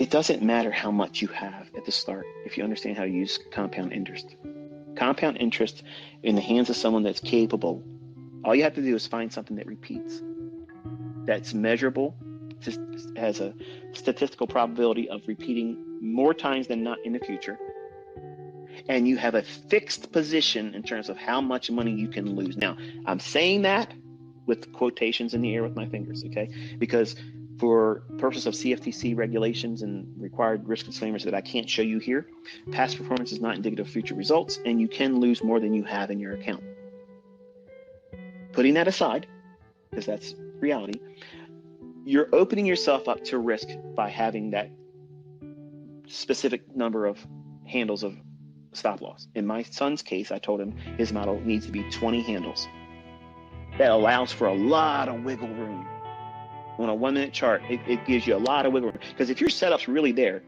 It doesn't matter how much you have at the start if you understand how to use compound interest. Compound interest in the hands of someone that's capable, all you have to do is find something that repeats, that's measurable, just has a statistical probability of repeating more times than not in the future, and you have a fixed position in terms of how much money you can lose. Now, I'm saying that with quotations in the air with my fingers, okay? Because for purposes of CFTC regulations and required risk disclaimers that I can't show you here, past performance is not indicative of future results, and you can lose more than you have in your account. Putting that aside, because that's reality, you're opening yourself up to risk by having that specific number of handles of stop loss. In my son's case, I told him his model needs to be 20 handles. That allows for a lot of wiggle room. On a 1 minute chart, it gives you a lot of wiggle room. Because if your setup's really there,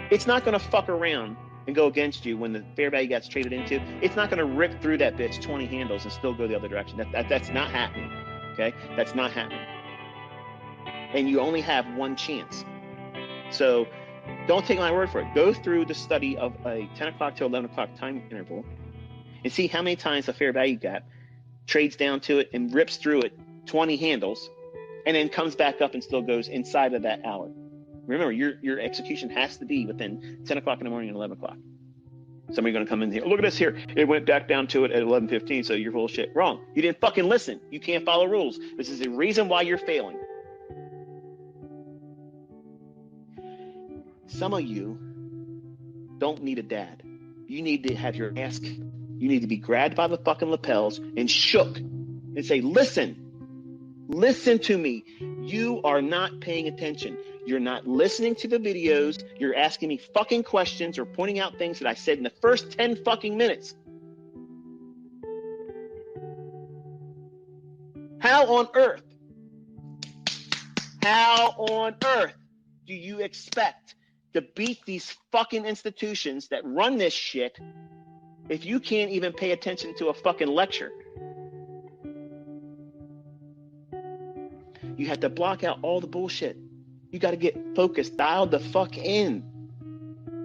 it's not going to fuck around and go against you when the fair value gets traded into. It's not going to rip through that bitch 20 handles and still go the other direction. That's not happening. Okay? That's not happening. And you only have one chance. So don't take my word for it. Go through the study of a 10 o'clock to 11 o'clock time interval and see how many times the fair value gap trades down to it and rips through it 20 handles and then comes back up and still goes inside of that hour. Remember, your execution has to be within 10 o'clock in the morning and 11 o'clock. Somebody's going to come in here. Look at this here. It went back down to it at 11:15, so you're full of shit. Wrong. You didn't fucking listen. You can't follow rules. This is the reason why you're failing. Some of you don't need a dad. You need to have your ass kicked. You need to be grabbed by the fucking lapels and shook and say, listen to me. You are not paying attention. You're not listening to the videos. You're asking me fucking questions or pointing out things that I said in the first 10 fucking minutes. How on earth do you expect to beat these fucking institutions that run this shit if you can't even pay attention to a fucking lecture? You have to block out all the bullshit. You got to get focused, dialed the fuck in.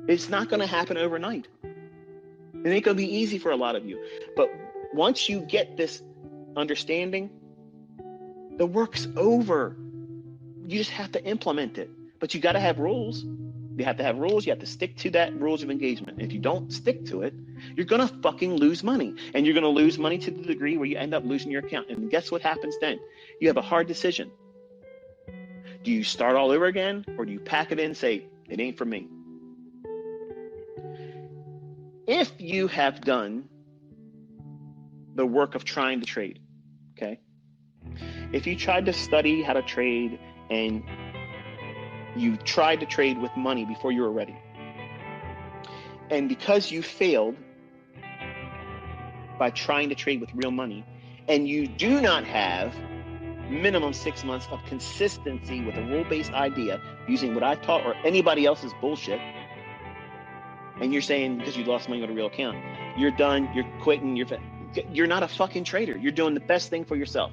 It's not going to happen overnight. It ain't going to be easy for a lot of you. But once you get this understanding, the work's over. You just have to implement it. But you got to have rules. You have to have rules. You have to stick to that rules of engagement. If you don't stick to it, you're going to fucking lose money. And you're going to lose money to the degree where you end up losing your account. And guess what happens then? You have a hard decision. Do you start all over again? Or do you pack it in and say, it ain't for me? If you have done the work of trying to trade, okay? If you tried to study how to trade and you tried to trade with money before you were ready, and because you failed by trying to trade with real money, and you do not have minimum 6 months of consistency with a rule-based idea using what I've taught or anybody else's bullshit, and you're saying because you lost money on a real account, you're done, you're quitting, you're not a fucking trader. You're doing the best thing for yourself.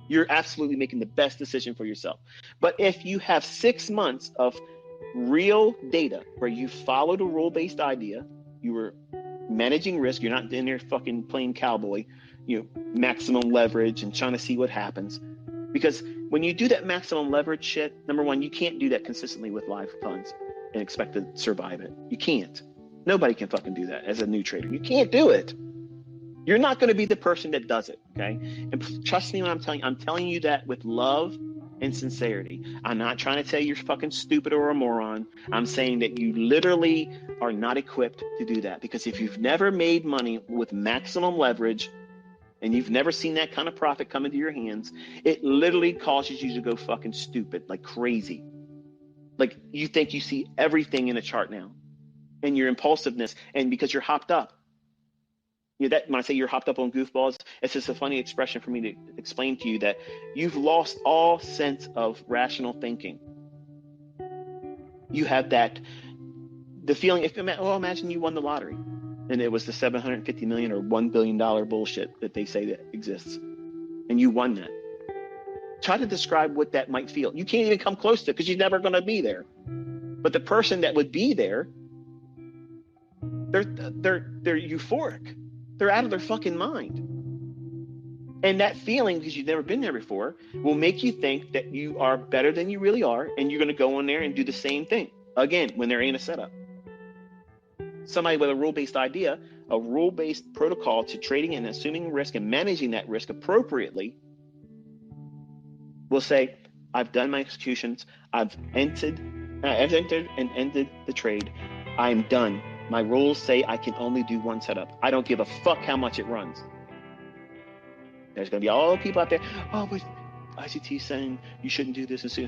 You're absolutely making the best decision for yourself. But if you have 6 months of real data where you followed a rule-based idea, you were managing risk, you're not in there fucking playing cowboy, maximum leverage and trying to see what happens. Because when you do that maximum leverage shit, number one, you can't do that consistently with live funds and expect to survive it. You can't. Nobody can fucking do that as a new trader. You can't do it. You're not going to be the person that does it, okay? And trust me when I'm telling you that with love and sincerity. I'm not trying to tell you you're fucking stupid or a moron. I'm saying that you literally are not equipped to do that. Because if you've never made money with maximum leverage and you've never seen that kind of profit come into your hands, it literally causes you to go fucking stupid, like crazy. Like you think you see everything in a chart now, and your impulsiveness, and because you're hopped up. That when I say you're hopped up on goofballs, it's just a funny expression for me to explain to you that you've lost all sense of rational thinking. You have the feeling, imagine you won the lottery and it was the $750 million or $1 billion bullshit that they say that exists, and you won that. Try to describe what that might feel. You can't even come close to it because you're never going to be there. But the person that would be there, they're euphoric. They're out of their fucking mind. And that feeling, because you've never been there before, will make you think that you are better than you really are, and you're going to go in there and do the same thing again when there ain't a setup. Somebody with a rule-based idea, a rule-based protocol to trading and assuming risk and managing that risk appropriately, will say, I've done my executions, I've entered and ended the trade, I'm done. My rules say I can only do one setup. I don't give a fuck how much it runs. There's going to be all the people out there, oh, but ICT saying you shouldn't do this and so.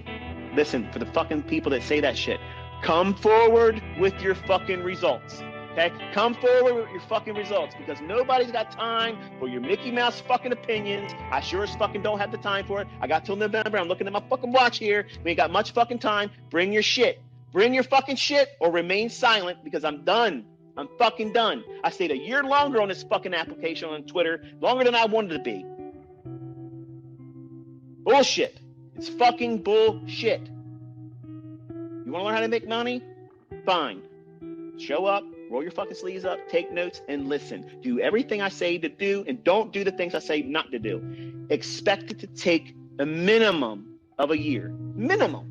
Listen, for the fucking people that say that shit, come forward with your fucking results. Okay? Come forward with your fucking results, because nobody's got time for your Mickey Mouse fucking opinions. I sure as fucking don't have the time for it. I got till November. I'm looking at my fucking watch here. We ain't got much fucking time. Bring your shit. Bring your fucking shit or remain silent, because I'm done. I'm fucking done. I stayed a year longer on this fucking application on Twitter, longer than I wanted to be. Bullshit. It's fucking bullshit. You want to learn how to make money? Fine. Show up, roll your fucking sleeves up, take notes, and listen. Do everything I say to do, and don't do the things I say not to do. Expect it to take a minimum of a year. Minimum.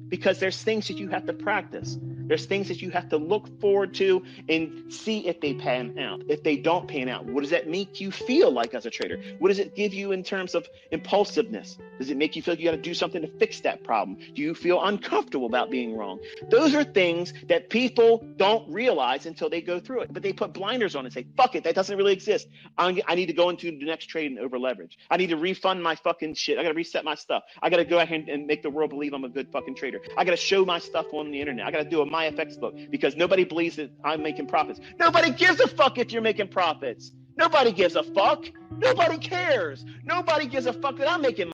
Because there's things that you have to practice. There's things that you have to look forward to and see if they pan out. If they don't pan out, what does that make you feel like as a trader? What does it give you in terms of impulsiveness? Does it make you feel like you got to do something to fix that problem? Do you feel uncomfortable about being wrong? Those are things that people don't realize until they go through it. But they put blinders on and say, fuck it, that doesn't really exist. I need to go into the next trade and over leverage. I need to refund my fucking shit. I got to reset my stuff. I got to go ahead and make the world believe I'm a good fucking trader. I got to show my stuff on the internet. I got to do a MyFX book, because nobody believes that I'm making profits. Nobody gives a fuck if you're making profits. Nobody gives a fuck. Nobody cares. Nobody gives a fuck that I'm making